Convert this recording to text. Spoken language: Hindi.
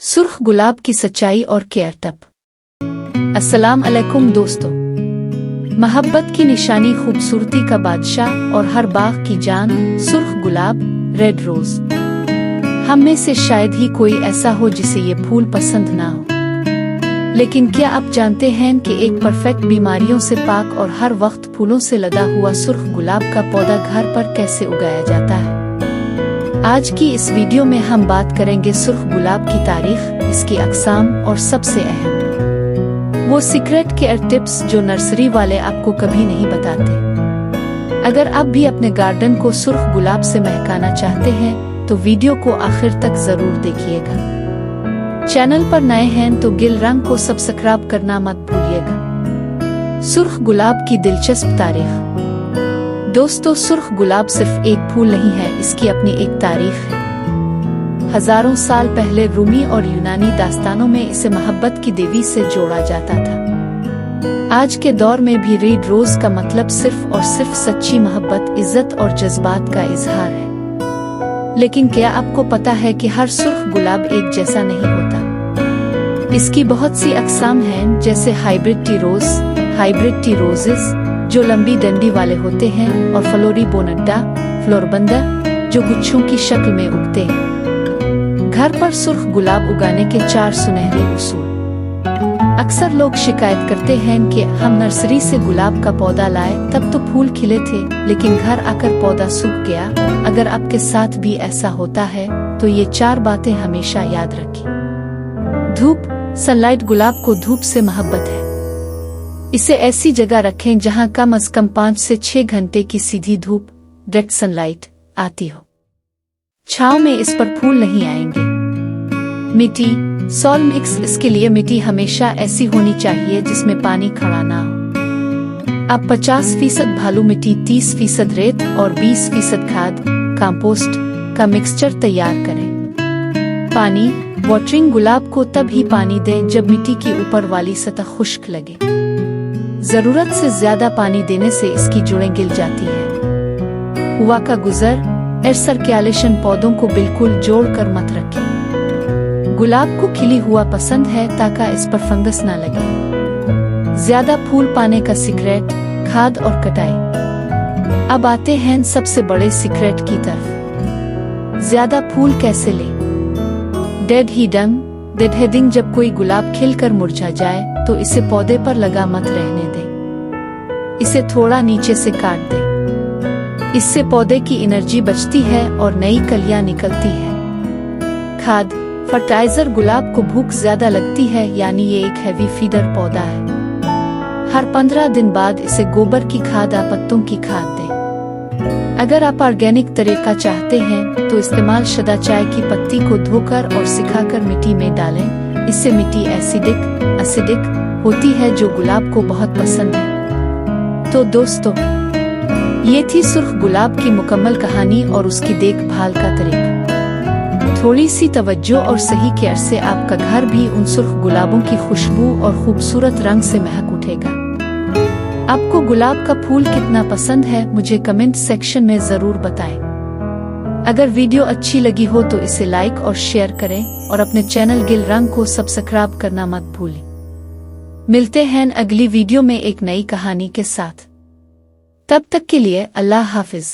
सुर्ख गुलाब की सच्चाई और केयर टिप। अस्सलाम अलैकुम दोस्तों। मोहब्बत की निशानी, खूबसूरती का बादशाह और हर बाग की जान, सुर्ख गुलाब, रेड रोज। हम में से शायद ही कोई ऐसा हो जिसे ये फूल पसंद ना हो। लेकिन क्या आप जानते हैं कि एक परफेक्ट, बीमारियों से पाक और हर वक्त फूलों से लदा हुआ सुर्ख गुलाब का पौधा घर पर कैसे उगाया जाता है? आज की इस वीडियो में हम बात करेंगे सुर्ख गुलाब की तारीख, इसकी अक़साम और सबसे अहम वो सीक्रेट केयर टिप्स जो नर्सरी वाले आपको कभी नहीं बताते। अगर आप भी अपने गार्डन को सुर्ख गुलाब से महकाना चाहते हैं तो वीडियो को आखिर तक जरूर देखिएगा। चैनल पर नए हैं तो गिल रंग को सब्सक्राइब करना मत भूलिएगा। सुर्ख गुलाब की दिलचस्प तारीख। दोस्तों, सुर्ख गुलाब सिर्फ एक फूल नहीं है, इसकी अपनी एक तारीख है। हजारों साल पहले रूमी और यूनानी दास्तानों में इसे मोहब्बत की देवी से जोड़ा जाता था। आज के दौर में भी रेड रोज का मतलब सिर्फ और सिर्फ सच्ची मोहब्बत, इज्जत और जज्बात का इजहार है। लेकिन क्या आपको पता है कि हर सुर्ख गुलाब एक जैसा नहीं होता? इसकी बहुत सी अक़साम हैं, जैसे हाइब्रिड टी रोज, हाइब्रिड टी रोजेस जो लंबी डंडी वाले होते हैं, और फ्लोरिबोनड्डा, फ्लोरबंदा जो गुच्छों की शक्ल में उगते हैं। घर पर सुर्ख गुलाब उगाने के 4 सुनहरे उसूल। अक्सर लोग शिकायत करते हैं कि हम नर्सरी से गुलाब का पौधा लाए, तब तो फूल खिले थे, लेकिन घर आकर पौधा सूख गया। अगर आपके साथ भी ऐसा होता है तो ये 4 बातें हमेशा याद रखें। धूप, सनलाइट। गुलाब को धूप से मोहब्बत है। इसे ऐसी जगह रखें जहां कम से कम 5 से 6 घंटे की सीधी धूप, डायरेक्ट सनलाइट आती हो। छांव में इस पर फूल नहीं आएंगे। मिट्टी, सॉइल मिक्स। इसके लिए मिट्टी हमेशा ऐसी होनी चाहिए जिसमें पानी खड़ा ना हो। अब 50% भालू मिट्टी, 30% रेत और 20% खाद, कंपोस्ट का मिक्सचर तैयार करें। पानी, वाटरिंग। गुलाब को तब ही पानी दें जब मिट्टी की ऊपर वाली सतह खुश्क लगे। जरूरत से ज्यादा पानी देने से इसकी जड़ें गिल जाती है। हवा का गुजर, एयर सर्कुलेशन। पौधों को बिल्कुल जोड़कर मत रखें। गुलाब को खिली हुआ पसंद है ताकि इस पर फंगस ना लगे। ज्यादा फूल पाने का सीक्रेट, खाद और कटाई। अब आते हैं सबसे बड़े सीक्रेट की तरफ। ज्यादा फूल कैसे लें? Dead heading. Dead heading. जब कोई गुलाब खिलकर मुरझा जाए तो इसे पौधे पर लगा मत रहने दें। इसे थोड़ा नीचे से काट दें। इससे पौधे की एनर्जी बचती है और नई कलियां निकलती है। खाद, फर्टिलाइजर। गुलाब को भूख ज्यादा लगती है, यानी ये एक हैवी फीडर पौधा है। हर 15 दिन बाद इसे गोबर की खाद या पत्तों की खाद दें। अगर आप ऑर्गेनिक तरीका चाहते हैं तो इस्तेमाल शुदा चाय की पत्ती को धोकर और सिखाकर मिट्टी में डालें। इससे मिट्टी एसिडिक होती है जो गुलाब को बहुत पसंद है। तो दोस्तों, ये थी सुर्ख गुलाब की मुकम्मल कहानी और उसकी देखभाल का तरीका। थोड़ी सी तवज्जो और सही केयर से आपका घर भी उन सुर्ख गुलाबों की खुशबू और खूबसूरत रंग से महक उठेगा। आपको गुलाब का फूल कितना पसंद है, मुझे कमेंट सेक्शन में जरूर बताएं। अगर वीडियो अच्छी लगी हो तो इसे लाइक और शेयर करें और अपने चैनल गिल रंग को सब्सक्राइब करना मत भूलें। मिलते हैं अगली वीडियो में एक नई कहानी के साथ। तब तक के लिए अल्लाह हाफिज।